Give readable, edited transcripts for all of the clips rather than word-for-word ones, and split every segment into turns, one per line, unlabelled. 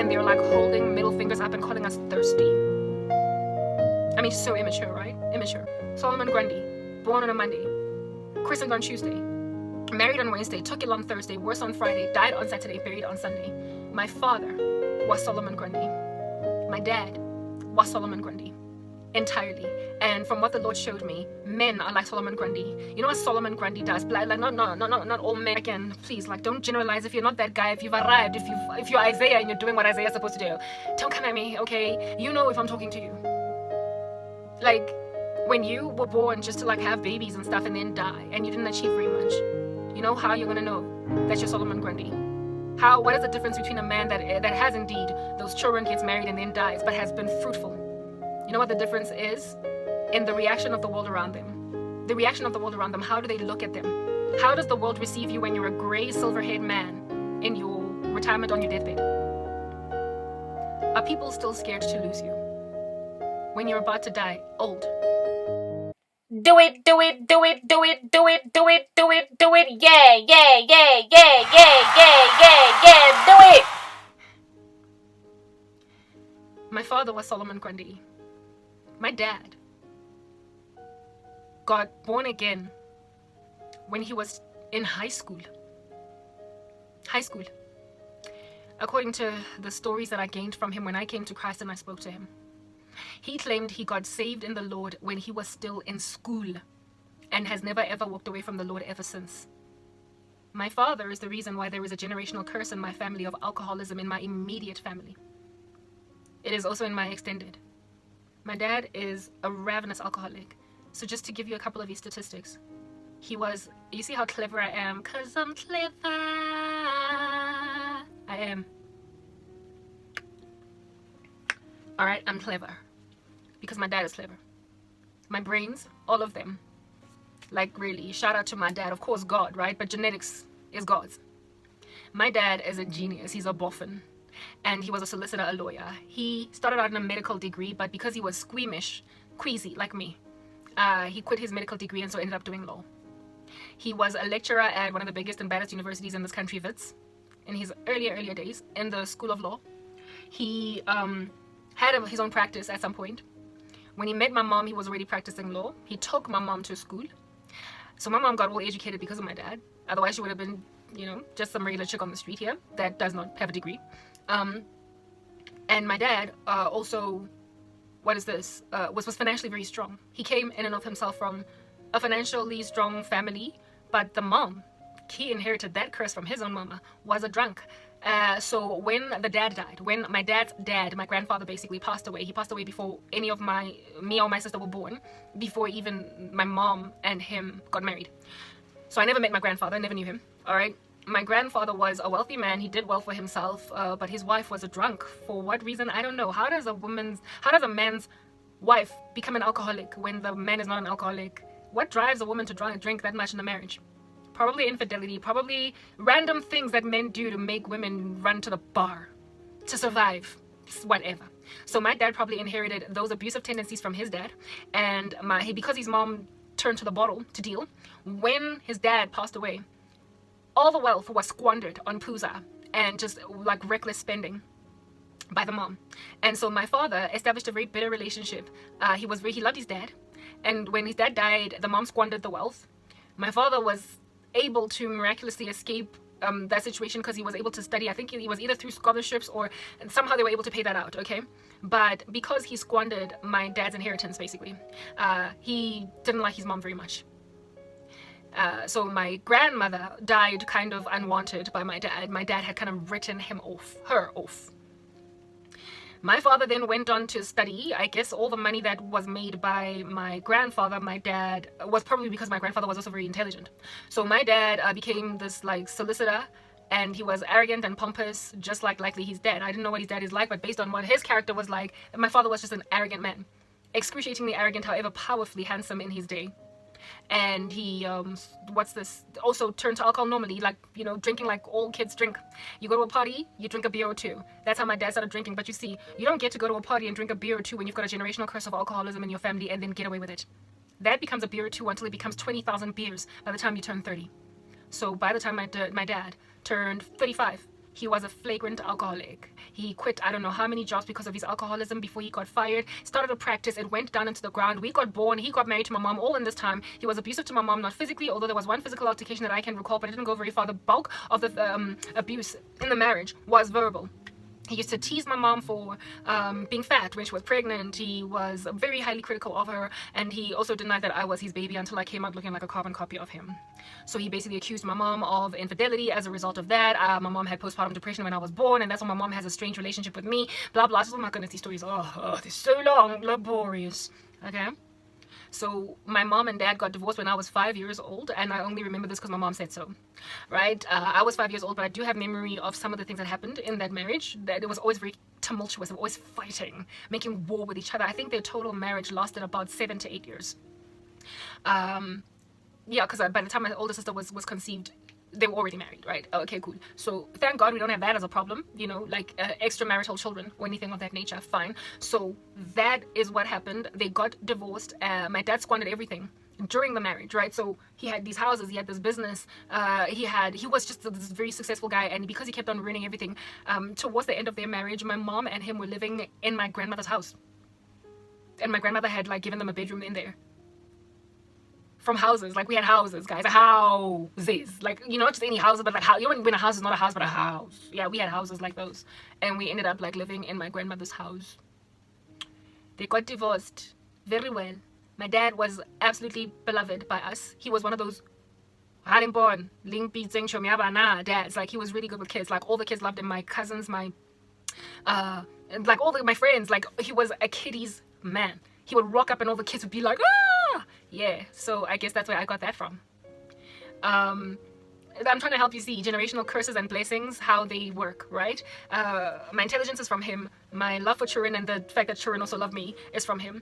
and they're like holding middle fingers up and calling us thirsty. I mean, so immature, right? Immature. Solomon Grundy, born on a Monday, christened on Tuesday, married on Wednesday, took ill on Thursday, worse on Friday, died on Saturday, buried on Sunday. My father was Solomon Grundy. My dad was Solomon Grundy. Entirely. And from what the Lord showed me, men are like Solomon Grundy. You know what Solomon Grundy does? Like not all men. Again, please, like, don't generalize. If you're not that guy, if you've arrived, if you're Isaiah and you're doing what Isaiah's supposed to do, don't come at me, okay? You know if I'm talking to you. Like, when you were born just to like have babies and stuff and then die, and you didn't achieve very much, you know how you're gonna know that you're Solomon Grundy? What is the difference between a man that has indeed those children, gets married and then dies, but has been fruitful? You know what the difference is? In the reaction of the world around them. The reaction of the world around them. How do they look at them? How does the world receive you when you're a gray, silver-haired man in your retirement on your deathbed? Are people still scared to lose you when you're about to die old? Do it, do it, do it, do it, do it, do it, do it, do it, yeah, yeah, yeah, yeah, yeah, yeah, yeah, yeah, do it! My father was Solomon Grundy. My dad got born again when he was in high school. High school. According to the stories that I gained from him when I came to Christ and I spoke to him, he claimed he got saved in the Lord when he was still in school and has never ever walked away from the Lord ever since. My father is the reason why there is a generational curse in my family of alcoholism in my immediate family. It is also in my extended. My dad is a ravenous alcoholic. So just to give you a couple of these statistics, he was, you see how clever I am? 'Cause I'm clever. I am. Alright, I'm clever. Because my dad is clever. My brains, all of them. Like really, shout out to my dad. Of course God, right? But genetics is God's. My dad is a genius. He's a boffin. And he was a solicitor, a lawyer. He started out in a medical degree, but because he was squeamish, queasy like me, he quit his medical degree and so ended up doing law. He was a lecturer at one of the biggest and baddest universities in this country, Wits, in his earlier days in the School of Law. He had his own practice at some point. When he met my mom, he was already practicing law. He took my mom to school. So my mom got well educated because of my dad. Otherwise, she would have been, you know, just some regular chick on the street here that does not have a degree. And my dad also, was financially very strong. He came in and of himself from a financially strong family, but the mom, he inherited that curse from his own mama, was a drunk. So when the dad died, when my dad's dad, my grandfather basically passed away, he passed away before any of me or my sister were born, before even my mom and him got married. So I never met my grandfather, I never knew him, all right? My grandfather was a wealthy man. He did well for himself, but his wife was a drunk. For what reason? I don't know. How does a man's wife become an alcoholic when the man is not an alcoholic? What drives a woman to drink that much in a marriage? Probably infidelity, probably random things that men do to make women run to the bar to survive, whatever. So my dad probably inherited those abusive tendencies from his dad, and because his mom turned to the bottle to deal, when his dad passed away, all the wealth was squandered on Pooza and just like reckless spending by the mom. And so my father established a very bitter relationship. He loved his dad, and when his dad died, the mom squandered the wealth. My father was able to miraculously escape that situation because he was able to study. I think he was either through scholarships or somehow they were able to pay that out, okay? But because he squandered my dad's inheritance, basically, he didn't like his mom very much. So my grandmother died kind of unwanted by my dad. My dad had kind of written her off. My father then went on to study. I guess all the money that was made by my grandfather, my dad, was probably because my grandfather was also very intelligent. So my dad became this like solicitor, and he was arrogant and pompous, just likely his dad. I didn't know what his dad is like, but based on what his character was like, my father was just an arrogant man. Excruciatingly arrogant, however powerfully handsome in his day. And he also turned to alcohol normally, like, you know, drinking like all kids drink. You go to a party, you drink a beer or two. That's how my dad started drinking. But you see, you don't get to go to a party and drink a beer or two when you've got a generational curse of alcoholism in your family and then get away with it. That becomes a beer or two until it becomes 20,000 beers by the time you turn 30. So by the time my dad turned 35, He was a flagrant alcoholic. He quit I don't know how many jobs because of his alcoholism before he got fired. Started a practice. It went down into the ground. We got born. He got married to my mom all in this time. He was abusive to my mom, not physically, although there was one physical altercation that I can recall, but it didn't go very far. The bulk of the abuse in the marriage was verbal. He used to tease my mom for being fat when she was pregnant. He was very highly critical of her, and he also denied that I was his baby until I came out looking like a carbon copy of him. So he basically accused my mom of infidelity as a result of that. My mom had postpartum depression when I was born, and that's why my mom has a strange relationship with me. Blah blah. Oh my goodness, these stories. Oh, they're so long, laborious. Okay. So my mom and dad got divorced when I was 5 years old, and I only remember this because my mom said so, right? I was 5 years old, but I do have memory of some of the things that happened in that marriage. That it was always very tumultuous, they were always fighting, making war with each other. I think their total marriage lasted about 7 to 8 years. Yeah, because by the time my older sister was conceived, they were already married, right? Okay, cool. So thank God we don't have that as a problem, you know, like extramarital children or anything of that nature. Fine. So that is what happened. They got divorced. My dad squandered everything during the marriage, right? So he had these houses, he had this business, he was just this very successful guy, and because he kept on ruining everything, towards the end of their marriage, my mom and him were living in my grandmother's house, and my grandmother had like given them a bedroom in there. From houses, like we had houses, guys, houses, like, you know, not just any houses, but like how, you know, when a house is not a house but a house. Yeah, we had houses like those, and we ended up like living in my grandmother's house. They got divorced very well. My dad was absolutely beloved by us. He was one of those dads. Like, he was really good with kids. Like, all the kids loved him. My cousins, my like all my friends, like, he was a kiddies man. He would rock up and all the kids would be like, ah! Yeah, so I guess that's where I got that from. I'm trying to help you see generational curses and blessings, how they work, right? My intelligence is from him. My love for children and the fact that children also love me is from him.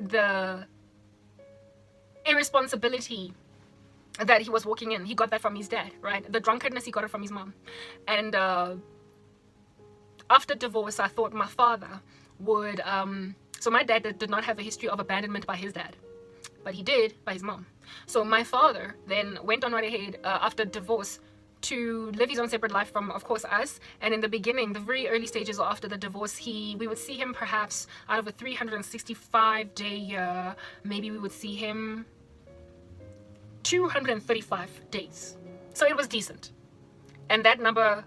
The irresponsibility that he was walking in, he got that from his dad, right? The drunkenness, he got it from his mom. And after divorce, I thought my father would... So my dad did not have a history of abandonment by his dad, but he did by his mom. So my father then went on right ahead after divorce to live his own separate life from, of course, us. And in the beginning, the very early stages after the divorce, we would see him perhaps out of a 365-day year, maybe we would see him 235 days. So it was decent. And that number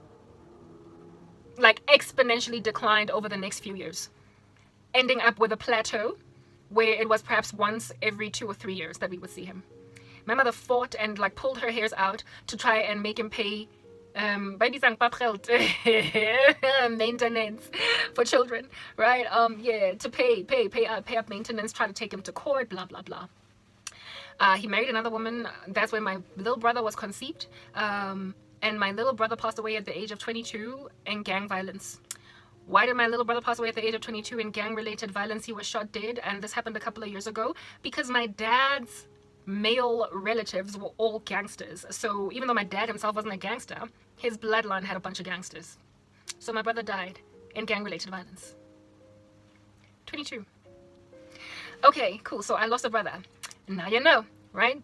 like exponentially declined over the next few years, ending up with a plateau where it was perhaps once every 2 or 3 years that we would see him. My mother fought and like pulled her hairs out to try and make him pay maintenance for children, right? Yeah, to pay up maintenance, try to take him to court, blah blah blah. He married another woman. That's when my little brother was conceived, and my little brother passed away at the age of 22 in gang violence. Why did my little brother pass away at the age of 22 in gang-related violence? He was shot dead, and this happened a couple of years ago because my dad's male relatives were all gangsters. So even though my dad himself wasn't a gangster, his bloodline had a bunch of gangsters. So my brother died in gang-related violence. 22. Okay, cool. So I lost a brother. Now you know, right?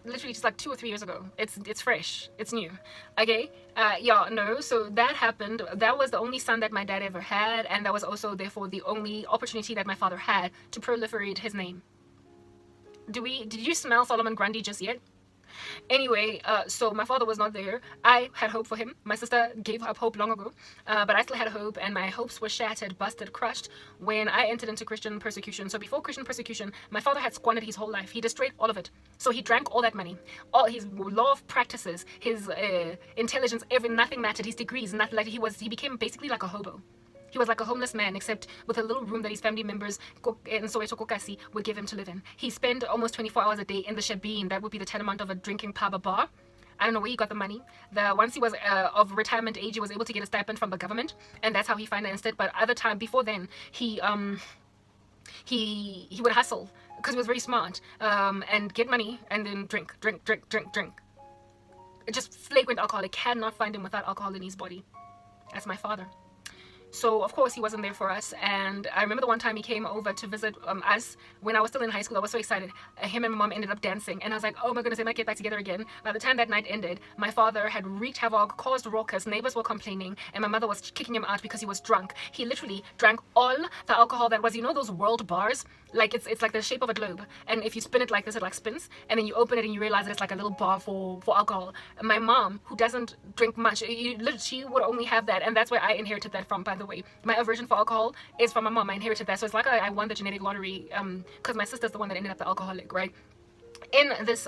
Literally just like 2 or 3 years ago. It's fresh. It's new. Okay? Yeah, no. So that happened. That was the only son that my dad ever had, and that was also therefore the only opportunity that my father had to proliferate his name. Did you smell Solomon Grundy just yet? Anyway, so my father was not there. I had hope for him. My sister gave up hope long ago, but I still had hope, and my hopes were shattered, busted, crushed when I entered into Christian persecution. So before Christian persecution, my father had squandered his whole life. He destroyed all of it. So he drank all that money, all his law of practices, his intelligence, nothing mattered. His degrees, nothing. Like he became basically like a hobo. He was like a homeless man, except with a little room that his family members in Soweto Kokasi would give him to live in. He spent almost 24 hours a day in the shebeen. That would be the tantamount of a drinking pub, a bar. I don't know where he got the money. Once he was of retirement age, he was able to get a stipend from the government, and that's how he financed it. But other time before then, he would hustle because he was very smart, and get money and then drink. Just flagrant alcoholic. Cannot find him without alcohol in his body. That's my father. So of course he wasn't there for us. And I remember the one time he came over to visit us when I was still in high school. I was so excited. Him and my mom ended up dancing, and I was like, oh my goodness, they might get back together again. By the time that night ended, my father had wreaked havoc, caused ruckus, neighbors were complaining, and my mother was kicking him out because he was drunk. He literally drank all the alcohol that was, you know, those world bars, like it's like the shape of a globe, and if you spin it like this, it like spins, and then you open it and you realize that it's like a little bar for alcohol. My mom, who doesn't drink much, she would only have that, and that's where I inherited that from, by the way. My aversion for alcohol is from my mom. I inherited that, so it's like I won the genetic lottery, because my sister's the one that ended up the alcoholic, right? In this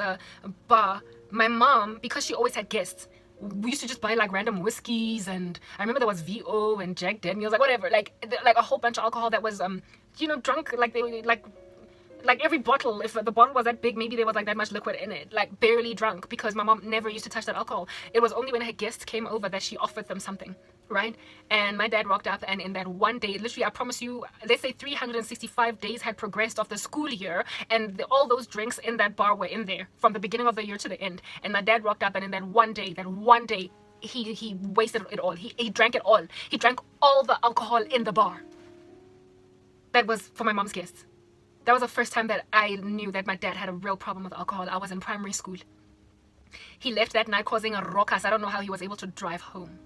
bar, my mom, because she always had guests, we used to just buy like random whiskeys, and I remember there was VO and Jack Daniels, like whatever, like a whole bunch of alcohol that was you know, drunk, like they like every bottle, if the bottle was that big, maybe there was like that much liquid in it, like barely drunk, because my mom never used to touch that alcohol. It was only when her guests came over that she offered them something, right? And my dad rocked up, and in that one day, literally, I promise you, let's say 365 days had progressed of the school year, and all those drinks in that bar were in there from the beginning of the year to the end. And my dad rocked up, and in that one day, he wasted it all. He drank it all. He drank all the alcohol in the bar. That was for my mom's guests. That was the first time that I knew that my dad had a real problem with alcohol. I was in primary school. He left that night causing a ruckus. I don't know how he was able to drive home.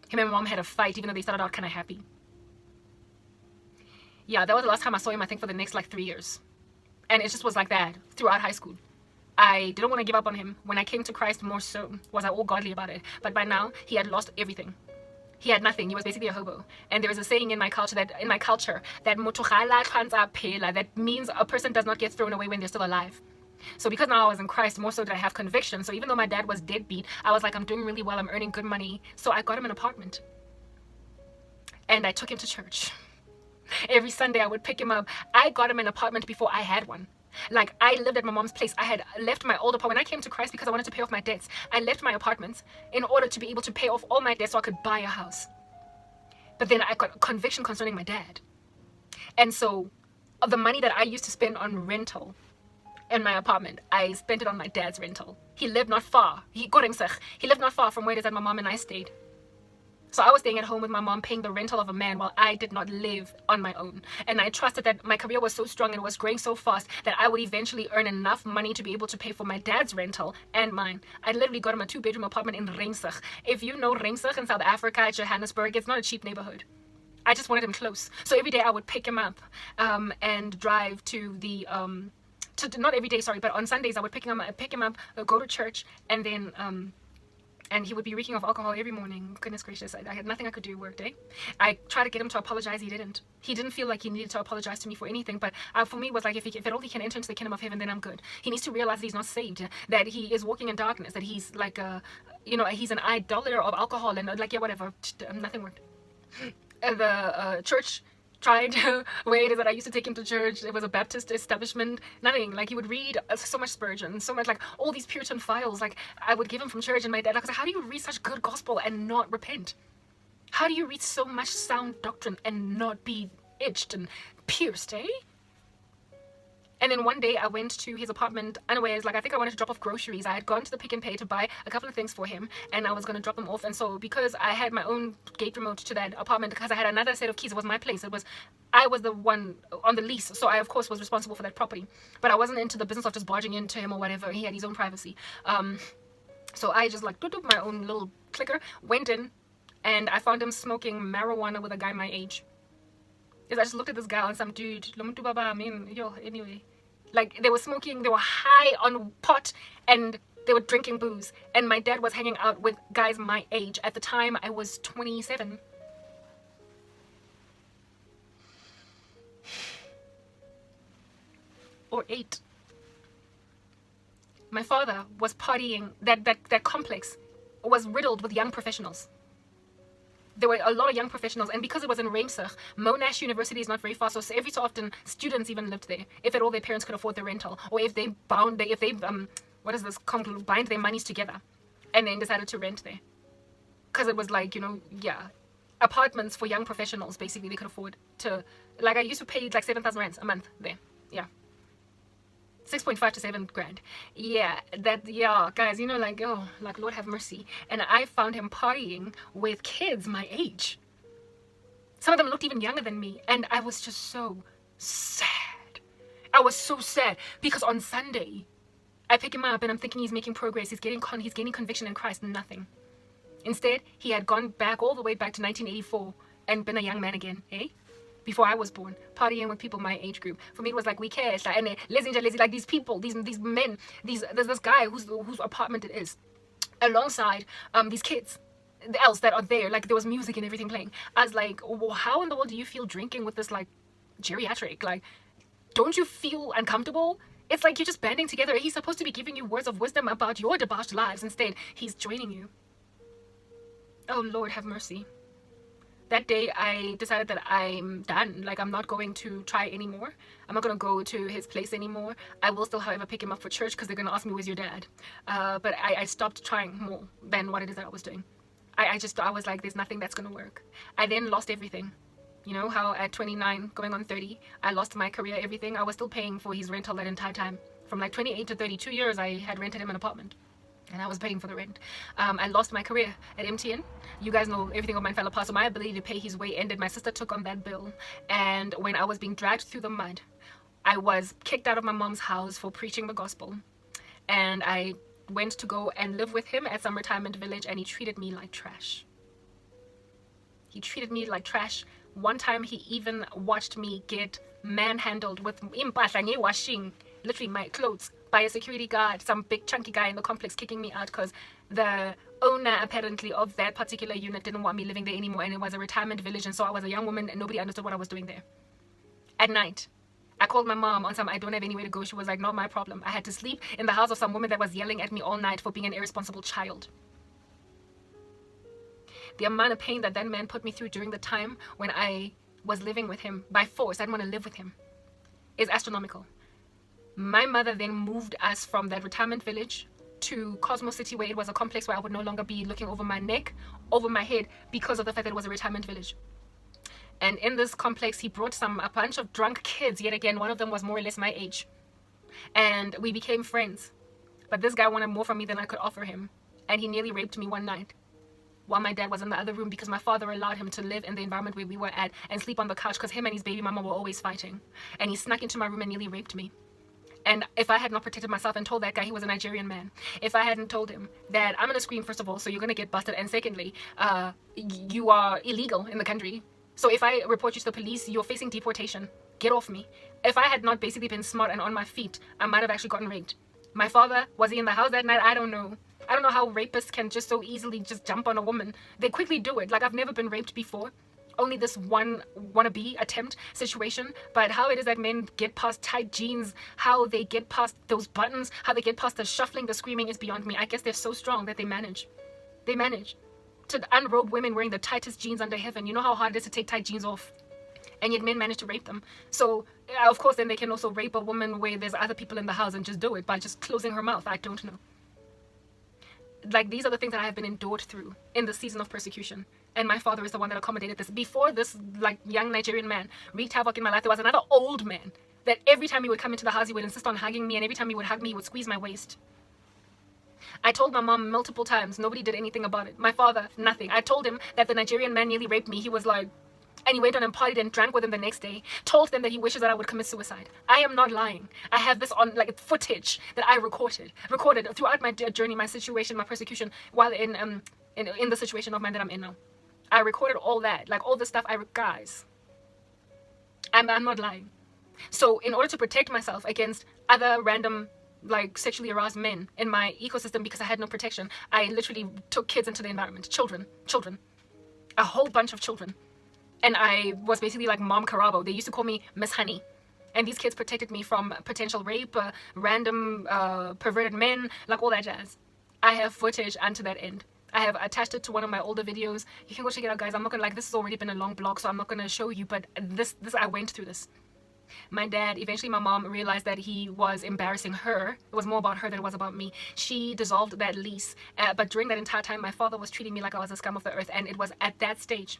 Him and my mom had a fight, even though they started out kind of happy. Yeah, that was the last time I saw him, I think, for the next like 3 years. And it just was like that throughout high school. I didn't want to give up on him. When I came to Christ, more so was I all godly about it. But by now, he had lost everything. He had nothing. He was basically a hobo. And there is a saying in my culture that that means a person does not get thrown away when they're still alive. So because now I was in Christ, more so did I have conviction. So even though my dad was deadbeat, I was like, I'm doing really well. I'm earning good money. So I got him an apartment. And I took him to church. Every Sunday I would pick him up. I got him an apartment before I had one. Like, I lived at my mom's place. I had left my old apartment. When I came to Christ, because I wanted to pay off my debts, I left my apartments in order to be able to pay off all my debts so I could buy a house. But then I got conviction concerning my dad. And so the money that I used to spend on rental in my apartment, I spent it on my dad's rental. He lived not far. He lived not far from where it is that my mom and I stayed. So I was staying at home with my mom, paying the rental of a man while I did not live on my own. And I trusted that my career was so strong and was growing so fast that I would eventually earn enough money to be able to pay for my dad's rental and mine. I literally got him a 2-bedroom apartment in Ringsig. If you know Ringsig in South Africa, Johannesburg, it's not a cheap neighborhood. I just wanted him close. So every day I would pick him up and drive to the... not every day, sorry, but on Sundays I would pick him up, go to church, and then... and he would be reeking of alcohol every morning. Goodness gracious, I had nothing I could do work day. I tried to get him to apologize. He didn't. He didn't feel like he needed to apologize to me for anything. But for me, it was like, if it only can enter into the kingdom of heaven, then I'm good. He needs to realize that he's not saved, that he is walking in darkness, that he's like he's an idolater of alcohol, and like, yeah, whatever. Nothing worked. The church tried where it is that I used to take him to church. It was a Baptist establishment. Nothing. Like, he would read so much Spurgeon, so much, like, all these Puritan files, like, I would give him from church. And my dad, like, how do you read such good gospel and not repent? How do you read so much sound doctrine and not be itched and pierced, eh? And then one day I went to his apartment unawares. Like, I think I wanted to drop off groceries. I had gone to the Pick and Pay to buy a couple of things for him, and I was going to drop them off. And so because I had my own gate remote to that apartment, because I had another set of keys, it was my place. I was the one on the lease, so I of course was responsible for that property. But I wasn't into the business of just barging into him or whatever. He had his own privacy. So I just like my own little clicker, went in, and I found him smoking marijuana with a guy my age. Because I just looked at this guy and some dude, anyway. Like, they were smoking, they were high on pot, and they were drinking booze. And my dad was hanging out with guys my age. At the time, I was 27. Or 8. My father was partying. That complex was riddled with young professionals. There were a lot of young professionals, and because it was in Ringsig, Monash University is not very far, so every so often students even lived there, if at all their parents could afford the rental, or if they bind their monies together and then decided to rent there, because it was like, apartments for young professionals. Basically, they could afford to, like, I used to pay like 7,000 rands a month there. 6.5 to 7 grand. Guys, like, Lord have mercy. And I found him partying with kids my age. Some of them looked even younger than me. And I was just so sad. I was so sad because on Sunday, I pick him up and I'm thinking he's making progress. He's gaining conviction in Christ. Nothing. Instead, he had gone back all the way back to 1984 and been a young man again, eh? Before I was born, partying with people my age group. For me, it was like we care, and lazy, like these people, these men, there's this guy whose apartment it is, alongside these kids else that are there. Like there was music and everything playing. I was like, well, how in the world do you feel drinking with this like geriatric? Like, don't you feel uncomfortable? It's like you're just banding together. He's supposed to be giving you words of wisdom about your debauched lives. Instead, he's draining you. Oh, Lord, have mercy. That day, I decided that I'm done. Like, I'm not going to try anymore. I'm not going to go to his place anymore. I will still, however, pick him up for church because they're going to ask me, where's your dad? But I stopped trying more than what it is that I was doing. I was like, there's nothing that's going to work. I then lost everything. You know how at 29, going on 30, I lost my career, everything. I was still paying for his rental that entire time. From like 28 to 32 years, I had rented him an apartment. And I was paying for the rent. I lost my career at MTN. You guys know everything of mine fell apart. So my ability to pay his way ended. My sister took on that bill. And when I was being dragged through the mud, I was kicked out of my mom's house for preaching the gospel. And I went to go and live with him at some retirement village. And he treated me like trash. He treated me like trash. One time he even watched me get manhandled with impahla washing, literally my clothes, by a security guard, some big chunky guy in the complex kicking me out because the owner apparently of that particular unit didn't want me living there anymore, and it was a retirement village, and so I was a young woman and nobody understood what I was doing there. At night, I called my mom on some I don't have anywhere to go. She was like, not my problem. I had to sleep in the house of some woman that was yelling at me all night for being an irresponsible child. The amount of pain that that man put me through during the time when I was living with him by force, I didn't want to live with him, is astronomical. My mother then moved us from that retirement village to Cosmo City, where it was a complex where I would no longer be looking over my neck, over my head, because of the fact that it was a retirement village. And in this complex, he brought a bunch of drunk kids. Yet again, one of them was more or less my age. And we became friends. But this guy wanted more from me than I could offer him. And he nearly raped me one night while my dad was in the other room, because my father allowed him to live in the environment where we were at and sleep on the couch because him and his baby mama were always fighting. And he snuck into my room and nearly raped me. And if I had not protected myself and told that guy he was a Nigerian man, if I hadn't told him that I'm going to scream, first of all, so you're going to get busted, and secondly, you are illegal in the country. So if I report you to the police, you're facing deportation. Get off me. If I had not basically been smart and on my feet, I might have actually gotten raped. My father, was he in the house that night? I don't know. I don't know how rapists can just so easily just jump on a woman. They quickly do it. Like, I've never been raped before. Only this one wannabe attempt situation. But how it is that men get past tight jeans, how they get past those buttons, how they get past the shuffling, the screaming is beyond me. I guess they're so strong that they manage. They manage to unrobe women wearing the tightest jeans under heaven. You know how hard it is to take tight jeans off? And yet men manage to rape them. So, of course, then they can also rape a woman where there's other people in the house and just do it by just closing her mouth. I don't know. Like, these are the things that I have been endured through in the season of persecution. And my father is the one that accommodated this. Before this, like, young Nigerian man wreaked havoc in my life, there was another old man that every time he would come into the house, he would insist on hugging me. And every time he would hug me, he would squeeze my waist. I told my mom multiple times. Nobody did anything about it. My father, nothing. I told him that the Nigerian man nearly raped me. He was like... And he went on and partied and drank with him the next day. Told them that he wishes that I would commit suicide. I am not lying. I have this on like footage that I recorded throughout my journey, my situation, my persecution, while in the situation of mine that I'm in now. I recorded all that, like all the stuff. Guys, I'm not lying. So in order to protect myself against other random like sexually aroused men in my ecosystem, because I had no protection, I literally took kids into the environment, children, a whole bunch of children. And I was basically like Mom Karabo. They used to call me Miss Honey. And these kids protected me from potential rape, random perverted men, like all that jazz. I have footage unto that end. I have attached it to one of my older videos. You can go check it out, guys. I'm not gonna, like, this has already been a long blog, so I'm not gonna show you, but this I went through this. My dad, eventually my mom realized that he was embarrassing her. It was more about her than it was about me. She dissolved that lease. But during that entire time, my father was treating me like I was a scum of the earth. And it was at that stage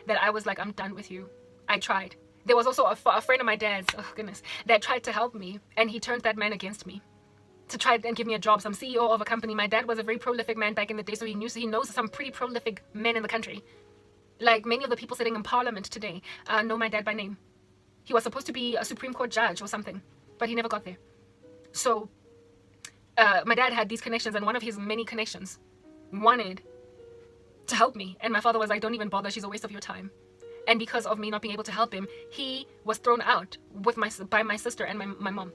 that I was like, I'm done with you. I tried. There was also a friend of my dad's, oh goodness, that tried to help me, and he turned that man against me to try and give me a job. Some CEO of a company. My dad was a very prolific man back in the day, so he knows some pretty prolific men in the country. Like many of the people sitting in parliament today know my dad by name. He was supposed to be a Supreme Court judge or something, but he never got there. So my dad had these connections, and one of his many connections wanted to help me. And my father was like, don't even bother, she's a waste of your time. And because of me not being able to help him, he was thrown out by my sister and my mom.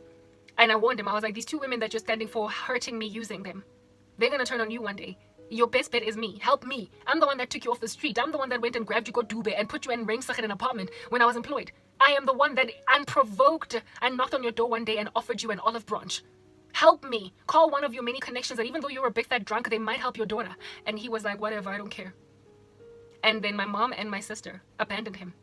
And I warned him. I was like, these two women that you're standing for hurting me, using them, they're going to turn on you one day. Your best bet is me. Help me. I'm the one that took you off the street. I'm the one that went and grabbed you, got Dube, and put you in Ringsach in an apartment when I was employed. I am the one that unprovoked and knocked on your door one day and offered you an olive branch. Help me. Call one of your many connections that even though you're a big fat drunk, they might help your daughter. And he was like, whatever, I don't care. And then my mom and my sister abandoned him.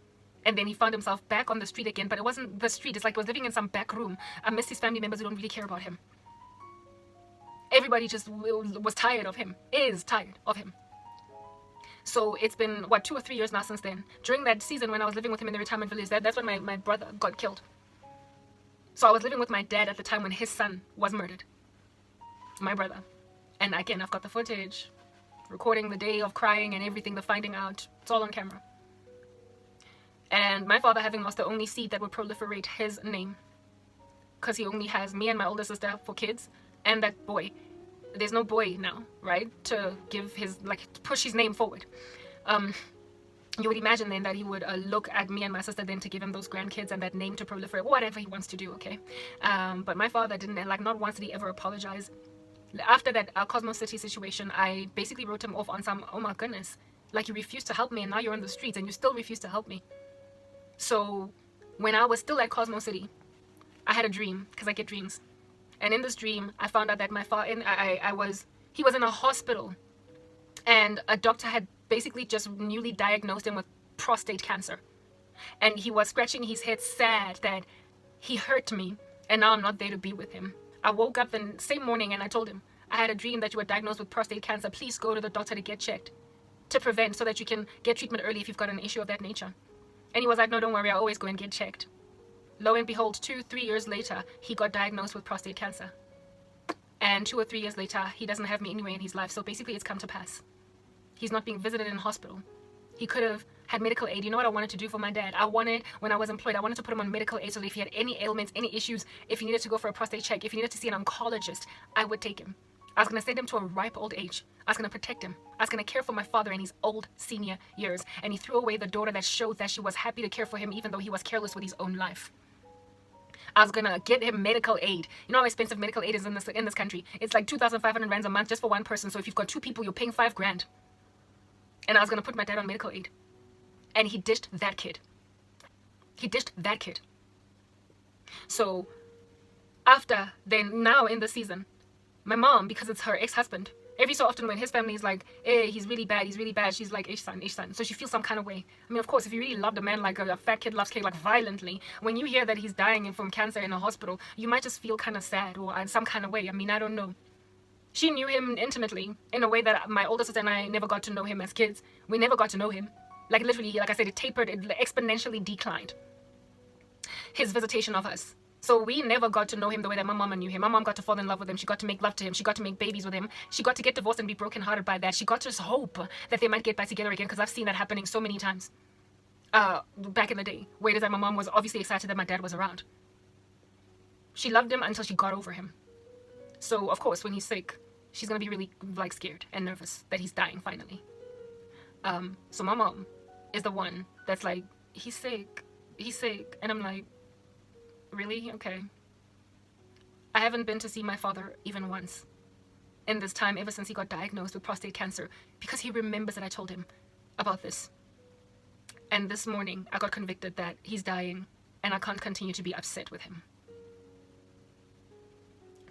And then he found himself back on the street again. But it wasn't the street. It's like he was living in some back room amidst his family members who don't really care about him. Everybody just was tired of him. Is tired of him. So it's been, 2 or 3 years now since then. During that season when I was living with him in the retirement village, that's when my brother got killed. So I was living with my dad at the time when his son was murdered. My brother. And again, I've got the footage. Recording the day of crying and everything, the finding out. It's all on camera. And my father, having lost the only seed that would proliferate his name, because he only has me and my older sister for kids, and that boy. There's no boy now, right? To give his, to push his name forward. You would imagine then that he would look at me and my sister then to give him those grandkids and that name to proliferate, whatever he wants to do, okay? But my father didn't, not once did he ever apologize. After that Cosmos City situation, I basically wrote him off on some, oh my goodness, you refused to help me and now you're on the streets and you still refuse to help me. So when I was still at Cosmos City, I had a dream, because I get dreams. And in this dream, I found out that my father, he was in a hospital, and a doctor had basically just newly diagnosed him with prostate cancer. And he was scratching his head sad that he hurt me, and now I'm not there to be with him. I woke up the same morning and I told him, I had a dream that you were diagnosed with prostate cancer. Please go to the doctor to get checked, to prevent, so that you can get treatment early if you've got an issue of that nature. And he was like, no, don't worry, I'll always go and get checked. Lo and behold, 2-3 years later, he got diagnosed with prostate cancer. And 2 or 3 years later, he doesn't have me anywhere in his life. So basically, it's come to pass. He's not being visited in hospital. He could have had medical aid. You know what I wanted to do for my dad? When I was employed, I wanted to put him on medical aid so that if he had any ailments, any issues, if he needed to go for a prostate check, if he needed to see an oncologist, I would take him. I was going to send him to a ripe old age. I was going to protect him. I was going to care for my father in his old senior years. And he threw away the daughter that showed that she was happy to care for him even though he was careless with his own life. I was gonna get him medical aid. You know how expensive medical aid is in this country? It's like 2,500 rands a month just for one person. So if you've got 2 people, you're paying 5 grand. And I was gonna put my dad on medical aid. And he ditched that kid. He ditched that kid. So after then, now in the season, my mom, because it's her ex-husband, every so often when his family is like, hey, he's really bad, she's like, ish son. So she feels some kind of way. I mean, of course, if you really loved a man like a fat kid loves cake, violently, when you hear that he's dying from cancer in a hospital, you might just feel kind of sad or in some kind of way. I mean, I don't know. She knew him intimately in a way that my older sister and I never got to know him as kids. We never got to know him. Literally, like I said, it tapered, it exponentially declined. His visitation of us. So we never got to know him the way that my mama knew him. My mom got to fall in love with him. She got to make love to him. She got to make babies with him. She got to get divorced and be brokenhearted by that. She got to just hope that they might get back together again, because I've seen that happening so many times back in the day, where it is that my mom was obviously excited that my dad was around. She loved him until she got over him. So, of course, when he's sick, she's going to be really, scared and nervous that he's dying finally. So my mom is the one that's like, he's sick. And I'm like, really? Okay. I haven't been to see my father even once in this time, ever since he got diagnosed with prostate cancer, because he remembers that I told him about this. And this morning, I got convicted that he's dying, and I can't continue to be upset with him.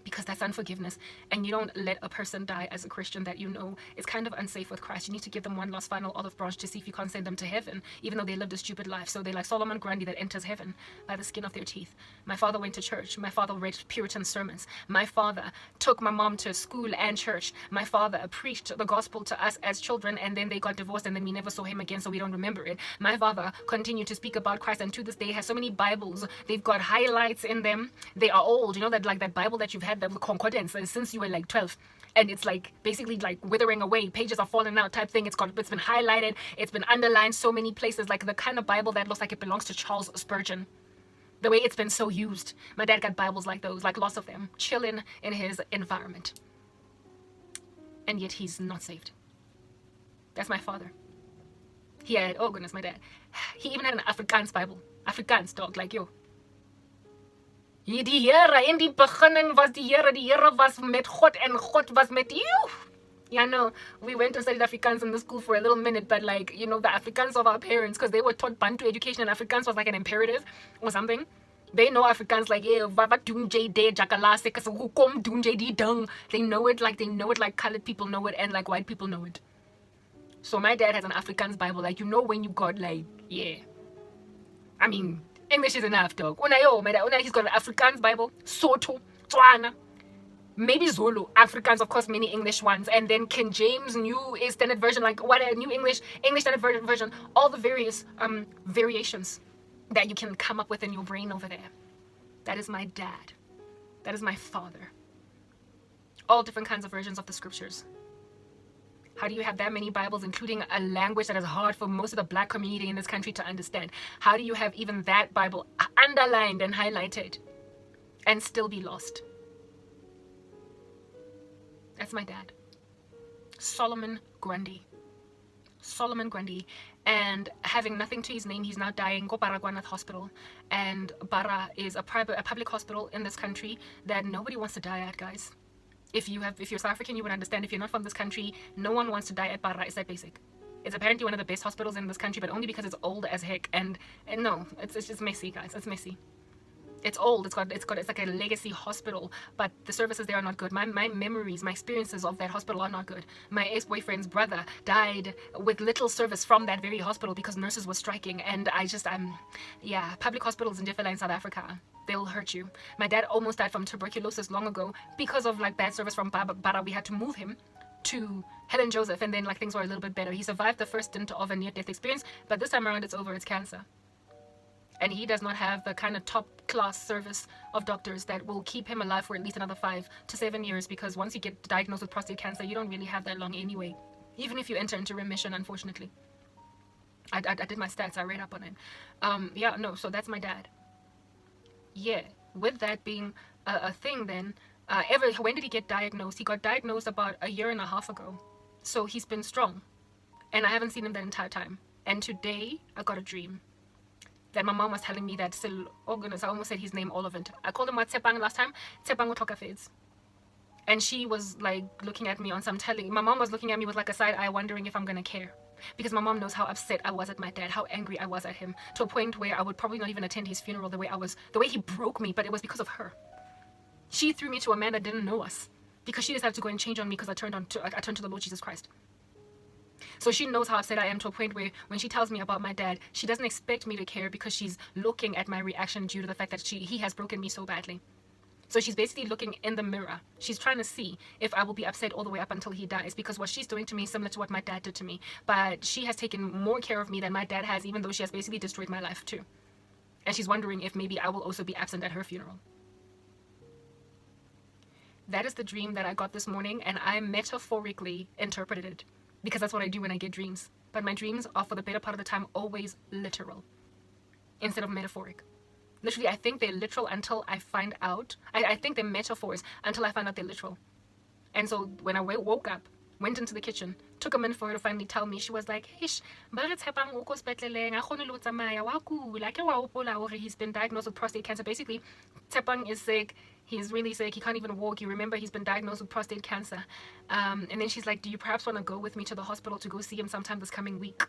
Because that's unforgiveness, and you don't let a person die as a Christian that you know is kind of unsafe with Christ. You need to give them one last final olive branch to see if you can't send them to heaven, even though they lived a stupid life. So they're like Solomon Grundy that enters heaven by the skin of their teeth. My father went to church. My father read Puritan sermons. My father took my mom to school and church. My father preached the gospel to us as children, and then they got divorced, and then we never saw him again, so we don't remember it. My father continued to speak about Christ, and to this day has so many Bibles. They've got highlights in them. They are old. You know that that Bible that you've had concordance since you were like 12. And it's like basically like withering away. Pages are falling out type thing. It's been highlighted. It's been underlined so many places. Like the kind of Bible that looks like it belongs to Charles Spurgeon. The way it's been so used. My dad got Bibles like those, like lots of them, chilling in his environment. And yet he's not saved. That's my father. He had, oh goodness, my dad. He even had an Afrikaans Bible. Afrikaans, dog, like yo. Die Here in die beginning was die Here was met God en God was met you. Yeah, no, we went to study Afrikaans in the school for a little minute, but like, you know, the Afrikaans of our parents, because they were taught Bantu education and Afrikaans was like an imperative or something. They know Afrikaans like, yeah, Vava Dunjay De Jakalase, because Hukom Dunjay Di Dung. They know it like colored people know it and like white people know it. So my dad has an Afrikaans Bible, like, you know, when you got like, yeah. I mean, English is enough, dog. He's got an Afrikaans Bible, Soto, Tswana, maybe Zulu, Afrikaans, of course, many English ones, and then King James, New Standard Version, like what a New English Standard Version, all the various variations that you can come up with in your brain over there. That is my dad. That is my father. All different kinds of versions of the scriptures. How do you have that many Bibles, including a language that is hard for most of the black community in this country to understand? How do you have even that Bible underlined and highlighted and still be lost? That's my dad. Solomon Grundy. Solomon Grundy. And having nothing to his name, he's now dying. Go Baragwanath Hospital. And Bara is a public hospital in this country that nobody wants to die at, guys. If you're South African, you would understand. If you're not from this country, no one wants to die at Bara. It's that basic. It's apparently one of the best hospitals in this country, but only because it's old as heck. And no, it's just messy, guys. It's messy. It's old. It's like a legacy hospital, but the services there are not good. My memories, my experiences of that hospital are not good. My ex-boyfriend's brother died with little service from that very hospital because nurses were striking. And yeah, public hospitals in Different in South Africa, they'll hurt you. My dad almost died from tuberculosis long ago because of like bad service from Bara. We had to move him to Helen Joseph, and then like things were a little bit better. He survived the first stint of a near-death experience, but this time around it's over. It's cancer. And he does not have the kind of top-class service of doctors that will keep him alive for at least another 5 to 7 years, because once you get diagnosed with prostate cancer, you don't really have that long anyway, even if you enter into remission, unfortunately. I did my stats. I read up on it. Yeah, no, so that's my dad. Yeah, with that being a thing then, when did he get diagnosed? He got diagnosed about a year and a half ago. So he's been strong. And I haven't seen him that entire time. And today, I got a dream that my mom was telling me that oh goodness, I almost said his name, all of it. I called him Tsepang last time. Tsepang Utoka Feds. And she was like looking at me on some telling. My mom was looking at me with like a side eye, wondering if I'm gonna care. Because my mom knows how upset I was at my dad, how angry I was at him, to a point where I would probably not even attend his funeral the way he broke me, but it was because of her. She threw me to a man that didn't know us, because she decided to go and change on me because I turned to the Lord Jesus Christ. So she knows how upset I am, to a point where when she tells me about my dad, she doesn't expect me to care, because she's looking at my reaction due to the fact that he has broken me so badly. So she's basically looking in the mirror. She's trying to see if I will be upset all the way up until he dies, because what she's doing to me is similar to what my dad did to me. But she has taken more care of me than my dad has, even though she has basically destroyed my life too. And she's wondering if maybe I will also be absent at her funeral. That is the dream that I got this morning, and I metaphorically interpreted it, because that's what I do when I get dreams. But my dreams are, for the better part of the time, always literal instead of metaphoric. Literally, I think they're literal until I find out. I think they're metaphors until I find out they're literal. And so when I woke up, went into the kitchen, took a minute for her to finally tell me, she was like, he's been diagnosed with prostate cancer. Basically, Tsepang is sick. He's really sick. He can't even walk. You remember, he's been diagnosed with prostate cancer. And then she's like, do you perhaps want to go with me to the hospital to go see him sometime this coming week?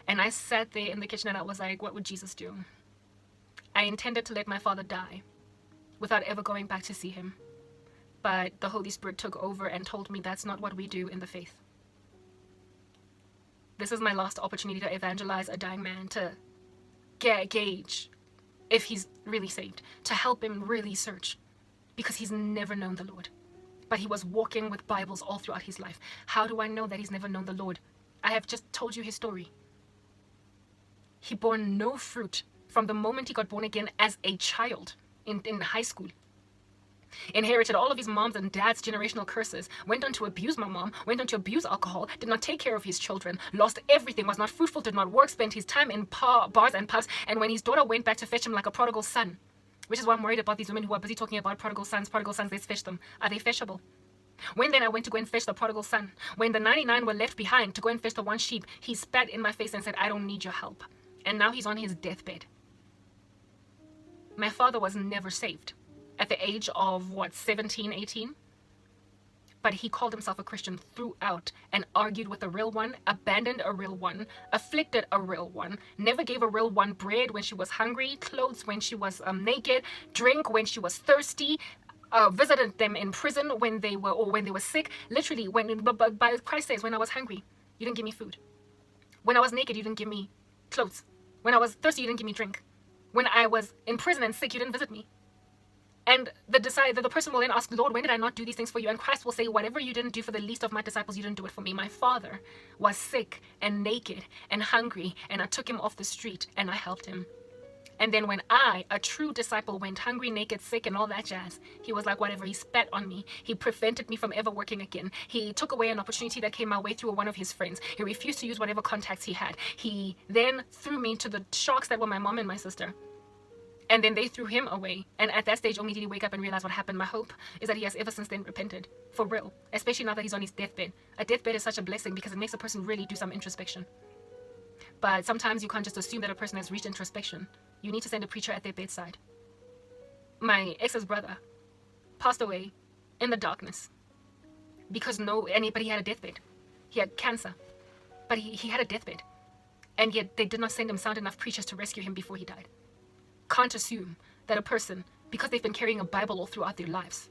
And I sat there in the kitchen and I was like, what would Jesus do? I intended to let my father die without ever going back to see him. But the Holy Spirit took over and told me that's not what we do in the faith. This is my last opportunity to evangelize a dying man, to gauge if he's really saved, to help him really search, because he's never known the Lord. But he was walking with Bibles all throughout his life. How do I know that he's never known the Lord? I have just told you his story. He bore no fruit from the moment he got born again as a child in high school. Inherited all of his mom's and dad's generational curses, went on to abuse my mom, went on to abuse alcohol, did not take care of his children, lost everything, was not fruitful, did not work, spent his time in bars and pubs, and when his daughter went back to fetch him like a prodigal son, which is why I'm worried about these women who are busy talking about prodigal sons, let's fetch them. Are they fetchable? When then I went to go and fetch the prodigal son, when the 99 were left behind to go and fetch the one sheep, he spat in my face and said, I don't need your help. And now he's on his deathbed. My father was never saved at the age of, 17, 18? But he called himself a Christian throughout and argued with a real one, abandoned a real one, afflicted a real one, never gave a real one bread when she was hungry, clothes when she was naked, drink when she was thirsty, visited them in prison when they were sick. Literally, by Christ says, when I was hungry, you didn't give me food. When I was naked, you didn't give me clothes. When I was thirsty, you didn't give me drink. When I was in prison and sick, you didn't visit me. And the person will then ask, Lord, when did I not do these things for you? And Christ will say, whatever you didn't do for the least of my disciples, you didn't do it for me. My father was sick and naked and hungry, and I took him off the street and I helped him. And then when I, a true disciple, went hungry, naked, sick, and all that jazz, he was like, whatever. He spat on me. He prevented me from ever working again. He took away an opportunity that came my way through one of his friends. He refused to use whatever contacts he had. He then threw me to the sharks that were my mom and my sister. And then they threw him away. And at that stage, only did he wake up and realize what happened. My hope is that he has ever since then repented. For real. Especially now that he's on his deathbed. A deathbed is such a blessing because it makes a person really do some introspection. But sometimes you can't just assume that a person has reached introspection. You need to send a preacher at their bedside. My ex's brother passed away in the darkness. But he had a deathbed. He had cancer. But he had a deathbed. And yet they did not send him sound enough preachers to rescue him before he died. Can't assume that a person, because they've been carrying a Bible all throughout their lives,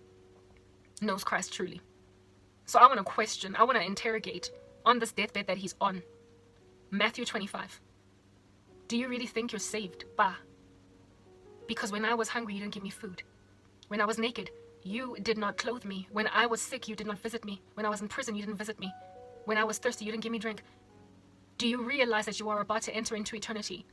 knows Christ truly. So I want to interrogate on this deathbed that he's on. Matthew 25. Do you really think you're saved? Bah. Because when I was hungry, you didn't give me food. When I was naked, you did not clothe me. When I was sick, you did not visit me. When I was in prison, you didn't visit me. When I was thirsty, you didn't give me drink. Do you realize that you are about to enter into eternity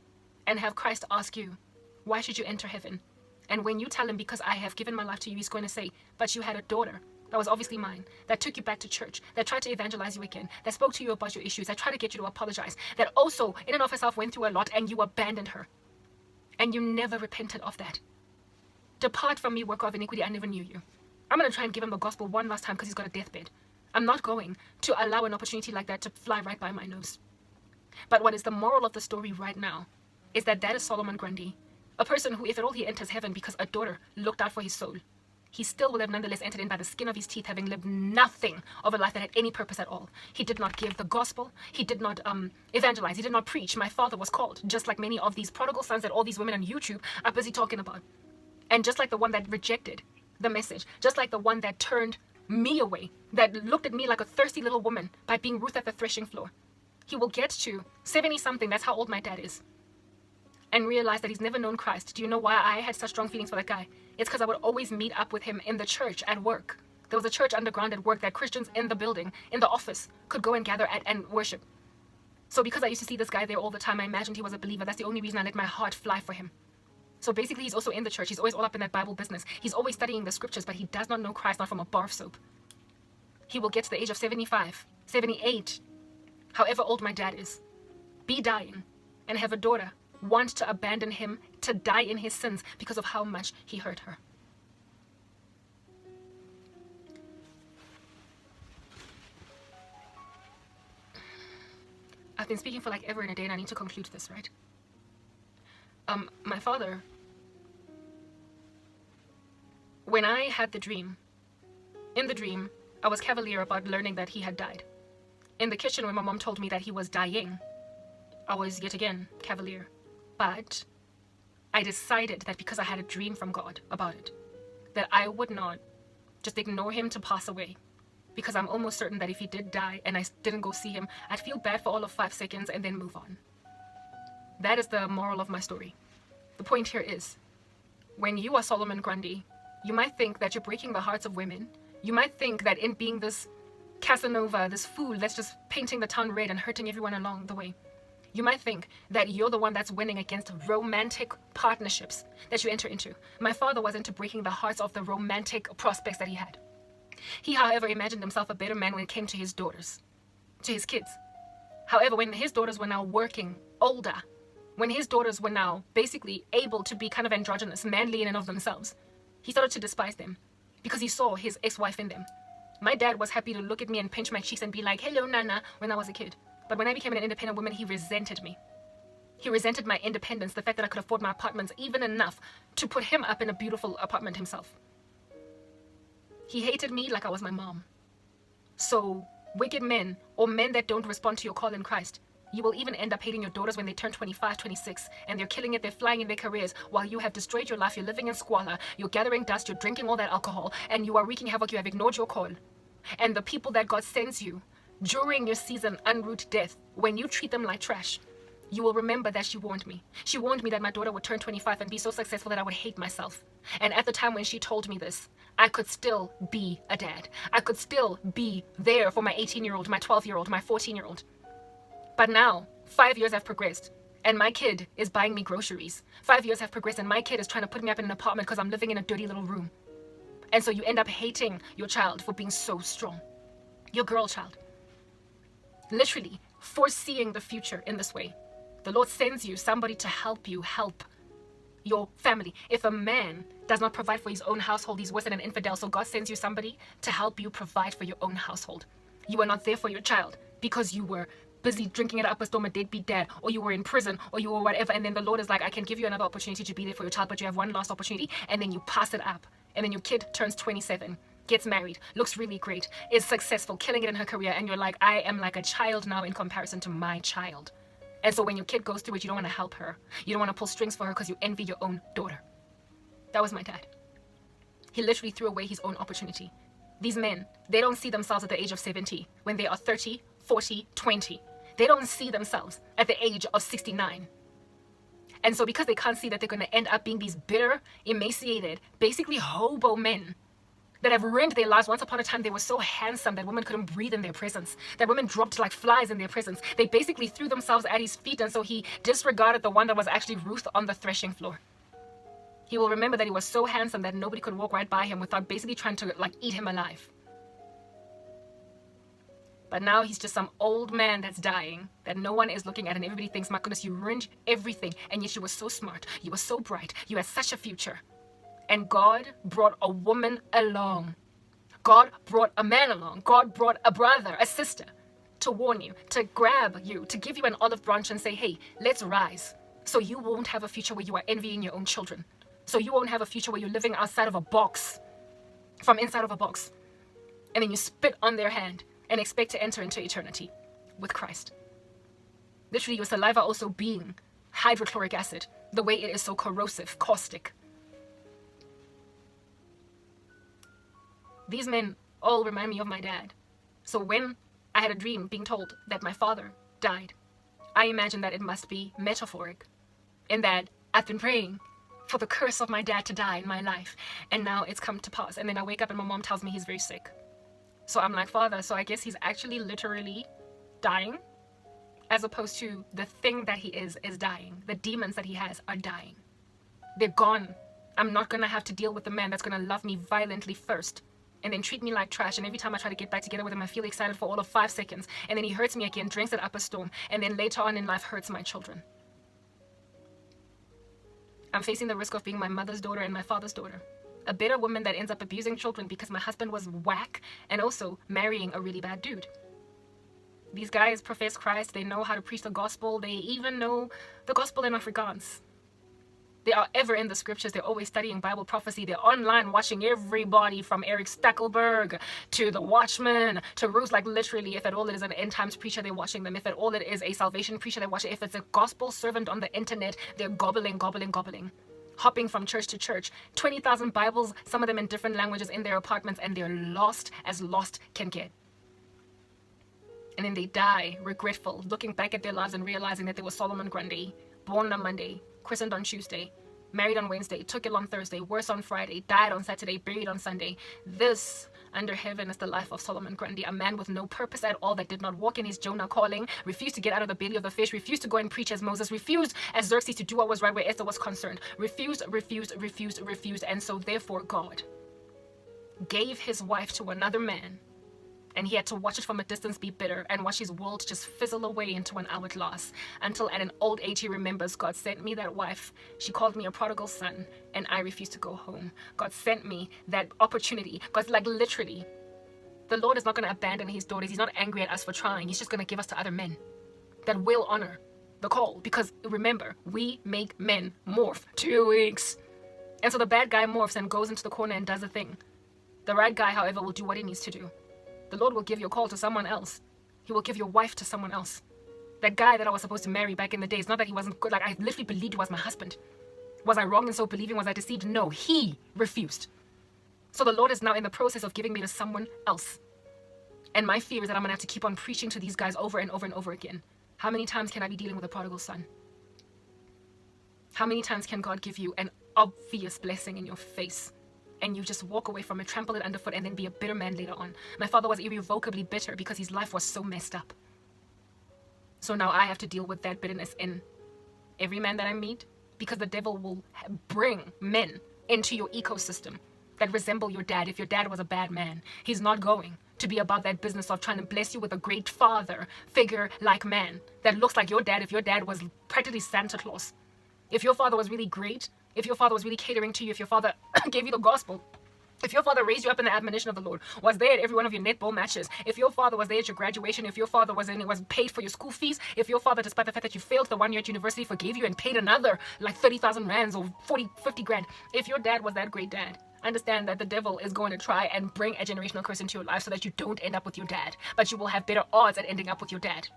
and have Christ ask you, why should you enter heaven? And when you tell him, because I have given my life to you, he's going to say, but you had a daughter that was obviously mine, that took you back to church, that tried to evangelize you again, that spoke to you about your issues, that tried to get you to apologize, that also in and of herself went through a lot and you abandoned her. And you never repented of that. Depart from me, worker of iniquity, I never knew you. I'm going to try and give him the gospel one last time because he's got a deathbed. I'm not going to allow an opportunity like that to fly right by my nose. But what is the moral of the story right now is that is Solomon Grundy. A person who, if at all, he enters heaven because a daughter looked out for his soul, he still will have nonetheless entered in by the skin of his teeth, having lived nothing of a life that had any purpose at all. He did not give the gospel. He did not evangelize. He did not preach. My father was called, just like many of these prodigal sons that all these women on YouTube are busy talking about. And just like the one that rejected the message, just like the one that turned me away, that looked at me like a thirsty little woman by being Ruth at the threshing floor. He will get to 70-something, that's how old my dad is, and realize that he's never known Christ. Do you know why I had such strong feelings for that guy? It's because I would always meet up with him in the church at work. There was a church underground at work that Christians in the building, in the office, could go and gather at and worship. So because I used to see this guy there all the time, I imagined he was a believer. That's the only reason I let my heart fly for him. So basically, he's also in the church. He's always all up in that Bible business. He's always studying the scriptures, but he does not know Christ, not from a bar of soap. He will get to the age of 75, 78, however old my dad is, be dying, and have a daughter want to abandon him to die in his sins because of how much he hurt her. I've been speaking for like ever and a day, and I need to conclude this, right? My father, when I had the dream, in the dream, I was cavalier about learning that he had died. In the kitchen, when my mom told me that he was dying, I was yet again cavalier. But I decided that because I had a dream from God about it, that I would not just ignore him to pass away. Because I'm almost certain that if he did die and I didn't go see him, I'd feel bad for all of 5 seconds and then move on. That is the moral of my story. The point here is, when you are Solomon Grundy, you might think that you're breaking the hearts of women. You might think that in being this Casanova, this fool that's just painting the town red and hurting everyone along the way, You might think that you're the one that's winning against romantic partnerships that you enter into. My father was into breaking the hearts of the romantic prospects that he had. He, however, imagined himself a better man when it came to his daughters, to his kids. However, when his daughters were now working, older, when his daughters were now basically able to be kind of androgynous, manly in and of themselves, he started to despise them because he saw his ex-wife in them. My dad was happy to look at me and pinch my cheeks and be like, hello, Nana, when I was a kid. But when I became an independent woman, he resented me. He resented my independence, the fact that I could afford my apartments even enough to put him up in a beautiful apartment himself. He hated me like I was my mom. So, wicked men, or men that don't respond to your call in Christ, you will even end up hating your daughters when they turn 25, 26, and they're killing it, they're flying in their careers, while you have destroyed your life, you're living in squalor, you're gathering dust, you're drinking all that alcohol, and you are wreaking havoc, you have ignored your call. And the people that God sends you, during your season, en route death, when you treat them like trash, you will remember that she warned me. She warned me that my daughter would turn 25 and be so successful that I would hate myself. And at the time when she told me this, I could still be a dad. I could still be there for my 18-year-old, my 12-year-old, my 14-year-old. But now, 5 years have progressed, and my kid is buying me groceries. 5 years have progressed, and my kid is trying to put me up in an apartment because I'm living in a dirty little room. And so you end up hating your child for being so strong. Your girl child. Literally foreseeing the future in this way. The Lord sends you somebody to help you help your family. If a man does not provide for his own household, he's worse than an infidel. So God sends you somebody to help you provide for your own household. You are not there for your child because you were busy drinking at Upper Storm, a deadbeat dad, or you were in prison, or you were whatever. And then the Lord is like, I can give you another opportunity to be there for your child, but you have one last opportunity. And then you pass it up. And then your kid turns 27. Gets married, looks really great, is successful, killing it in her career, and you're like, I am like a child now in comparison to my child. And so when your kid goes through it, you don't want to help her. You don't want to pull strings for her because you envy your own daughter. That was my dad. He literally threw away his own opportunity. These men, they don't see themselves at the age of 70 when they are 30, 40, 20. They don't see themselves at the age of 69. And so because they can't see that they're going to end up being these bitter, emaciated, basically hobo men that have ruined their lives. Once upon a time, they were so handsome that women couldn't breathe in their presence, that women dropped like flies in their presence. They basically threw themselves at his feet, and so he disregarded the one that was actually Ruth on the threshing floor. He will remember that he was so handsome that nobody could walk right by him without basically trying to like eat him alive. But now he's just some old man that's dying, that no one is looking at, and everybody thinks, my goodness, you ruined everything, and yet you were so smart, you were so bright, you had such a future. And God brought a woman along. God brought a man along. God brought a brother, a sister, to warn you, to grab you, to give you an olive branch and say, hey, let's rise. So you won't have a future where you are envying your own children. So you won't have a future where you're living outside of a box, from inside of a box. And then you spit on their hand and expect to enter into eternity with Christ. Literally, your saliva also being hydrochloric acid, the way it is so corrosive, caustic. These men all remind me of my dad. So when I had a dream being told that my father died, I imagined that it must be metaphoric, in that I've been praying for the curse of my dad to die in my life, and now it's come to pass. And then I wake up and my mom tells me he's very sick. So I'm like, Father, so I guess he's actually literally dying, as opposed to the thing that he is dying. The demons that he has are dying. They're gone. I'm not going to have to deal with the man that's going to love me violently first, and then treat me like trash. And every time I try to get back together with him, I feel excited for all of 5 seconds. And then he hurts me again, drinks it up a storm. And then later on in life, hurts my children. I'm facing the risk of being my mother's daughter and my father's daughter. A bitter woman that ends up abusing children because my husband was whack and also marrying a really bad dude. These guys profess Christ. They know how to preach the gospel. They even know the gospel in Afrikaans. They are ever in the scriptures. They're always studying Bible prophecy. They're online watching everybody from Eric Stackelberg to the Watchman to Ruth. Like literally, if at all it is an end times preacher, they're watching them. If at all it is a salvation preacher, they're watching. If it's a gospel servant on the internet, they're gobbling. Hopping from church to church. 20,000 Bibles, some of them in different languages in their apartments, and they're lost as lost can get. And then they die regretful, looking back at their lives and realizing that they were Solomon Grundy, born on Monday, christened on Tuesday, married on Wednesday, took it on Thursday, worse on Friday, died on Saturday, buried on Sunday. This, under heaven is the life of Solomon Grundy, a man with no purpose at all, that did not walk in his Jonah calling, refused to get out of the belly of the fish, refused to go and preach as Moses, refused as Xerxes to do what was right where Esther was concerned, refused. And so therefore God gave his wife to another man, and he had to watch it from a distance be bitter and watch his world just fizzle away into an hourglass, until at an old age he remembers, God sent me that wife. She called me a prodigal son, and I refused to go home. God sent me that opportunity. God's like, literally, the Lord is not going to abandon his daughters. He's not angry at us for trying. He's just going to give us to other men that will honor the call. Because remember, we make men morph. 2 weeks. And so the bad guy morphs and goes into the corner and does a thing. The right guy, however, will do what he needs to do. The Lord will give your call to someone else. He will give your wife to someone else. That guy that I was supposed to marry back in the days, not that he wasn't good, like I literally believed he was my husband. Was I wrong in so believing? Was I deceived? No, he refused. So the Lord is now in the process of giving me to someone else. And my fear is that I'm going to have to keep on preaching to these guys over and over and over again. How many times can I be dealing with a prodigal son? How many times can God give you an obvious blessing in your face, and you just walk away from it, trample it underfoot, and then be a bitter man later on? My father was irrevocably bitter because his life was so messed up. So now I have to deal with that bitterness in every man that I meet, because the devil will bring men into your ecosystem that resemble your dad. If your dad was a bad man, he's not going to be about that business of trying to bless you with a great father figure like man that looks like your dad. If your dad was practically Santa Claus, if your father was really great, if your father was really catering to you, if your father gave you the gospel, if your father raised you up in the admonition of the Lord, was there at every one of your netball matches, if your father was there at your graduation, if your father was paid for your school fees, if your father, despite the fact that you failed the 1 year at university, forgave you and paid another like 30,000 rands or 40, 50 grand, if your dad was that great dad, understand that the devil is going to try and bring a generational curse into your life so that you don't end up with your dad, but you will have better odds at ending up with your dad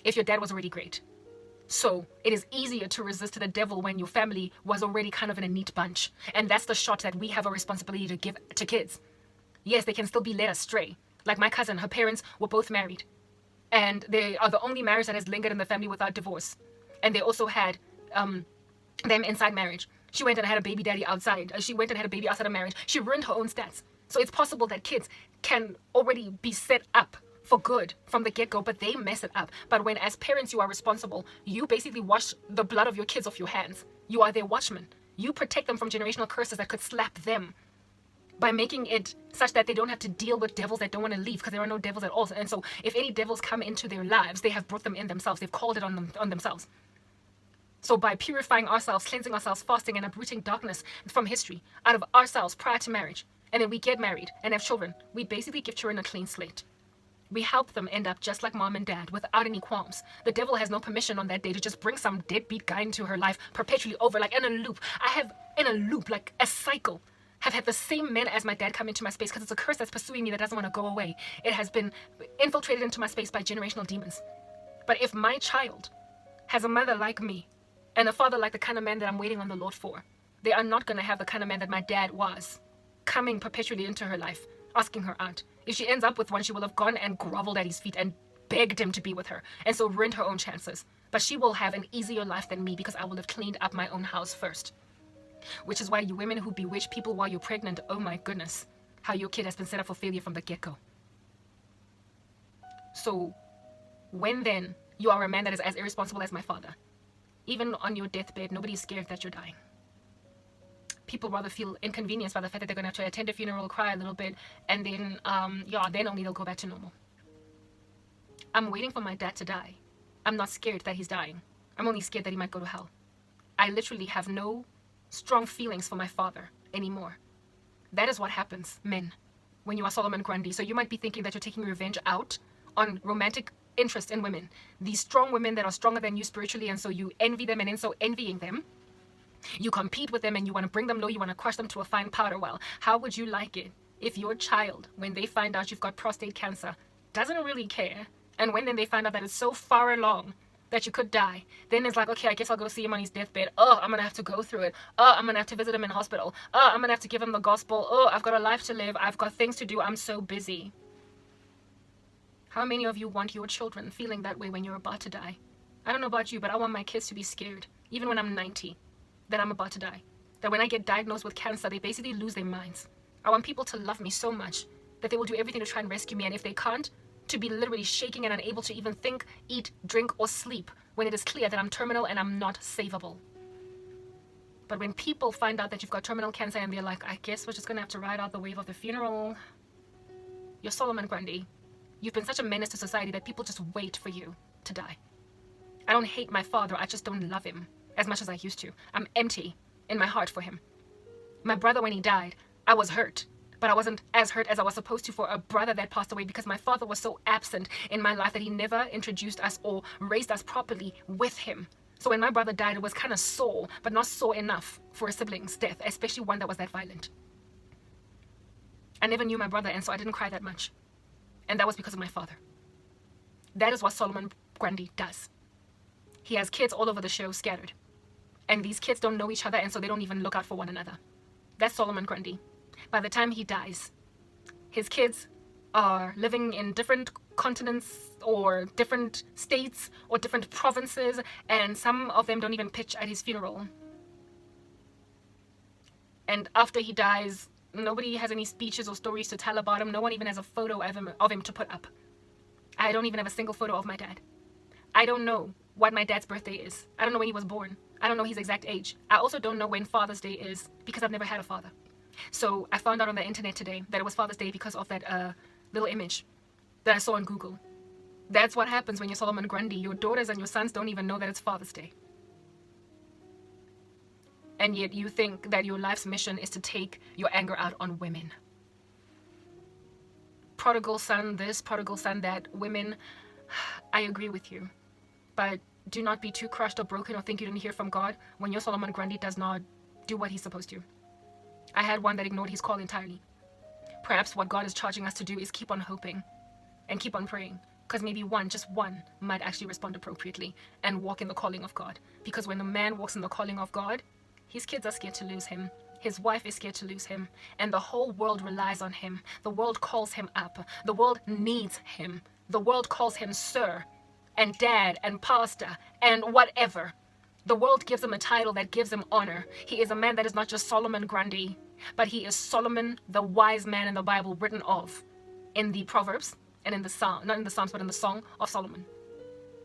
if your dad was already great. So it is easier to resist the devil when your family was already kind of in a neat bunch. And that's the shot that we have a responsibility to give to kids. Yes, they can still be led astray. Like my cousin, her parents were both married. And they are the only marriage that has lingered in the family without divorce. And they also had them inside marriage. She went and had a baby daddy outside. She went and had a baby outside of marriage. She ruined her own stats. So it's possible that kids can already be set up for good from the get-go, but they mess it up. But when as parents you are responsible, you basically wash the blood of your kids off your hands. You are their watchman. You protect them from generational curses that could slap them by making it such that they don't have to deal with devils that don't want to leave, because there are no devils at all. And so if any devils come into their lives, they have brought them in themselves. They've called it on themselves. So by purifying ourselves, cleansing ourselves, fasting, and uprooting darkness from history out of ourselves prior to marriage, and then we get married and have children, we basically give children a clean slate. We help them end up just like mom and dad without any qualms. The devil has no permission on that day to just bring some deadbeat guy into her life perpetually over, like in a loop. I have, in a loop, like a cycle, have had the same men as my dad come into my space because it's a curse that's pursuing me that doesn't want to go away. It has been infiltrated into my space by generational demons. But if my child has a mother like me and a father like the kind of man that I'm waiting on the Lord for, they are not going to have the kind of man that my dad was, coming perpetually into her life, asking her out. If she ends up with one, she will have gone and groveled at his feet and begged him to be with her, and so ruined her own chances. But she will have an easier life than me because I will have cleaned up my own house first. Which is why you women who bewitch people while you're pregnant, oh my goodness, how your kid has been set up for failure from the get-go. So when then you are a man that is as irresponsible as my father, even on your deathbed, nobody's scared that you're dying. People rather feel inconvenienced by the fact that they're going to have to attend a funeral, cry a little bit, and then, then only they'll go back to normal. I'm waiting for my dad to die. I'm not scared that he's dying. I'm only scared that he might go to hell. I literally have no strong feelings for my father anymore. That is what happens, men, when you are Solomon Grundy. So you might be thinking that you're taking revenge out on romantic interest in women. These strong women that are stronger than you spiritually, and so you envy them, and in so envying them, you compete with them and you want to bring them low, you want to crush them to a fine powder. Well, how would you like it if your child, when they find out you've got prostate cancer, doesn't really care, and when then they find out that it's so far along that you could die, then it's like, okay, I guess I'll go see him on his deathbed. Oh, I'm going to have to go through it. Oh, I'm going to have to visit him in hospital. Oh, I'm going to have to give him the gospel. Oh, I've got a life to live. I've got things to do. I'm so busy. How many of you want your children feeling that way when you're about to die? I don't know about you, but I want my kids to be scared, even when I'm 90. That I'm about to die. That when I get diagnosed with cancer, they basically lose their minds. I want people to love me so much that they will do everything to try and rescue me, and if they can't, to be literally shaking and unable to even think, eat, drink, or sleep when it is clear that I'm terminal and I'm not savable. But when people find out that you've got terminal cancer and they're like, I guess we're just gonna have to ride out the wave of the funeral, you're Solomon Grundy. You've been such a menace to society that people just wait for you to die. I don't hate my father, I just don't love him as much as I used to. I'm empty in my heart for him. My brother, when he died, I was hurt, but I wasn't as hurt as I was supposed to for a brother that passed away, because my father was so absent in my life that he never introduced us or raised us properly with him. So when my brother died, it was kind of sore, but not sore enough for a sibling's death, especially one that was that violent. I never knew my brother, and so I didn't cry that much. And that was because of my father. That is what Solomon Grundy does. He has kids all over the show scattered. And these kids don't know each other, and so they don't even look out for one another. That's Solomon Grundy. By the time he dies, his kids are living in different continents or different states or different provinces, and some of them don't even pitch at his funeral. And after he dies, nobody has any speeches or stories to tell about him. No one even has a photo of him to put up. I don't even have a single photo of my dad. I don't know what my dad's birthday is. I don't know when he was born. I don't know his exact age. I also don't know when Father's Day is, because I've never had a father. So I found out on the internet today that it was Father's Day because of that little image that I saw on Google. That's what happens when you're Solomon Grundy. Your daughters and your sons don't even know that it's Father's Day. And yet you think that your life's mission is to take your anger out on women. Prodigal son this, prodigal son that. Women, I agree with you. But do not be too crushed or broken or think you didn't hear from God when your Solomon Grundy does not do what he's supposed to. I had one that ignored his call entirely. Perhaps what God is charging us to do is keep on hoping and keep on praying, because maybe just one might actually respond appropriately and walk in the calling of God. Because when a man walks in the calling of God, his kids are scared to lose him. His wife is scared to lose him. And the whole world relies on him. The world calls him up. The world needs him. The world calls him sir and dad and pastor and whatever. The world gives him a title that gives him honor. He is a man that is not just Solomon Grundy, but he is Solomon, the wise man in the Bible, written of in the Proverbs and in the Psalm, not in the Psalms, but in the Song of Solomon.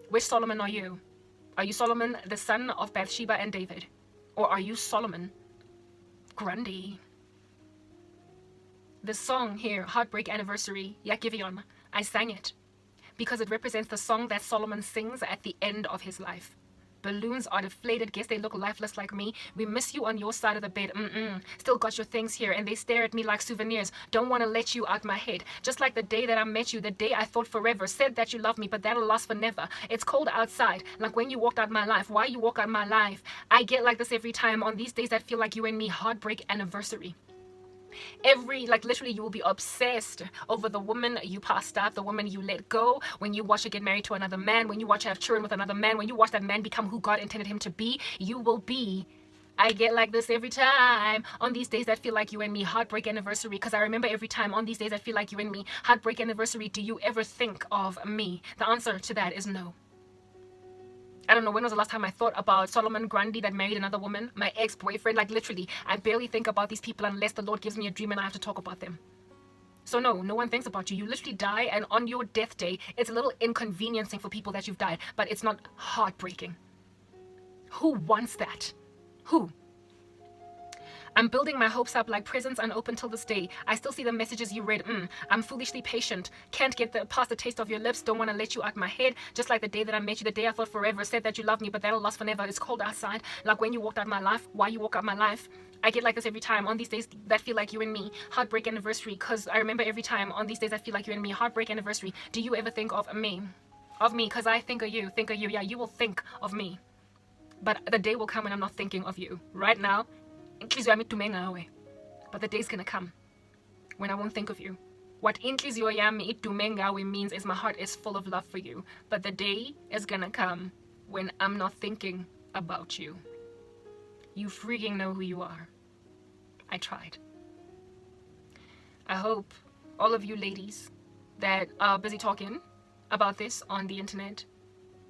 Which Solomon are you? Are you Solomon, the son of Bathsheba and David? Or are you Solomon Grundy? This song here, Heartbreak Anniversary, Yakivion, I sang it because it represents the song that Solomon sings at the end of his life. Balloons are deflated, guess they look lifeless like me. We miss you on your side of the bed, Still got your things here, and they stare at me like souvenirs. Don't want to let you out my head. Just like the day that I met you, the day I thought forever. Said that you love me, but that'll last for never. It's cold outside, like when you walked out my life. Why you walk out my life? I get like this every time on these days that feel like you and me. Heartbreak Anniversary. Literally you will be obsessed over the woman you passed up, the woman you let go, when you watch her get married to another man, when you watch her have children with another man, when you watch that man become who God intended him to be. You will be, I get like this every time on these days that feel like you and me. Heartbreak Anniversary, because I remember every time on these days that feel like you and me. Heartbreak Anniversary, do you ever think of me? The answer to that is no. I don't know, when was the last time I thought about Solomon Grundy that married another woman? My ex-boyfriend, like literally, I barely think about these people unless the Lord gives me a dream and I have to talk about them. So no one thinks about you. You literally die, and on your death day, it's a little inconveniencing for people that you've died, but it's not heartbreaking. Who wants that? Who? I'm building my hopes up like presents unopened till this day. I still see the messages you read. I'm foolishly patient. Can't get past the taste of your lips. Don't want to let you out my head. Just like the day that I met you, the day I thought forever. Said that you love me, but that'll last forever. It's cold outside. Like when you walked out my life. Why you walk out my life? I get like this every time on these days that feel like you and me. Heartbreak Anniversary. Because I remember every time on these days that feel like you and me. Heartbreak Anniversary. Do you ever think of me? Of me? Because I think of you. Think of you. Yeah, you will think of me. But the day will come when I'm not thinking of you. Right now, but the day's gonna come when I won't think of you. What inhliziyo yami idume ngawe means is my heart is full of love for you. But the day is gonna come when I'm not thinking about you. You freaking know who you are. I tried. I hope all of you ladies that are busy talking about this on the internet,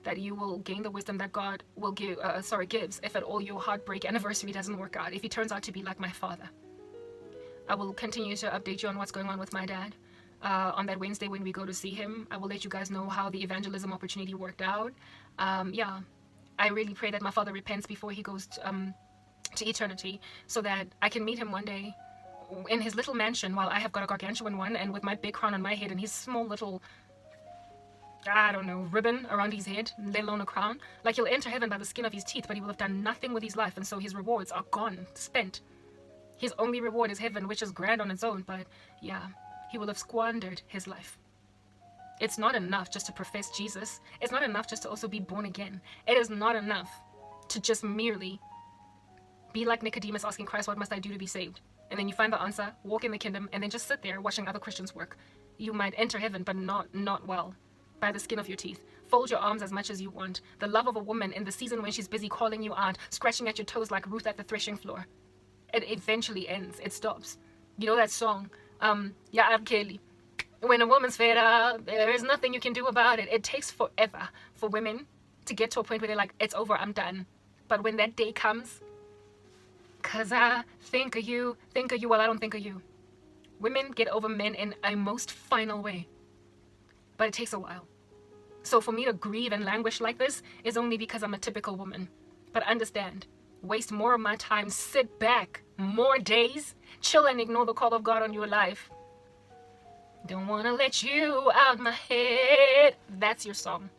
that you will gain the wisdom that God will gives if at all your heartbreak anniversary doesn't work out, if he turns out to be like my father. I will continue to update you on what's going on with my dad. on that Wednesday when we go to see him. I will let you guys know how the evangelism opportunity worked out. Yeah, I really pray that my father repents before he goes to eternity, so that I can meet him one day in his little mansion while I have got a gargantuan one, and with my big crown on my head and his small little, I don't know, ribbon around his head, let alone a crown. Like, he'll enter heaven by the skin of his teeth, but he will have done nothing with his life, and so his rewards are gone, spent. His only reward is heaven, which is grand on its own, but yeah, he will have squandered his life. It's not enough just to profess Jesus. It's not enough just to also be born again. It is not enough to just merely be like Nicodemus asking Christ, what must I do to be saved? And then you find the answer, walk in the kingdom, and then just sit there watching other Christians work. You might enter heaven, but not well, by the skin of your teeth. Fold your arms as much as you want. The love of a woman in the season when she's busy calling you out, scratching at your toes like Ruth at the threshing floor. It eventually ends. It stops. You know that song? Yeah, Kelly. When a woman's fed up, there is nothing you can do about it. It takes forever for women to get to a point where they're like, it's over, I'm done. But when that day comes, cause I think of you, well, I don't think of you. Women get over men in a most final way. But it takes a while. So for me to grieve and languish like this is only because I'm a typical woman. But understand, waste more of my time, sit back more days, chill and ignore the call of God on your life. Don't want to let you out my head. That's your song.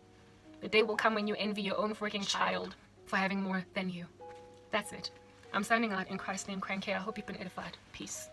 The day will come when you envy your own freaking child for having more than you. That's it. I'm signing out in Christ's name, Cranky. I hope you've been edified. Peace.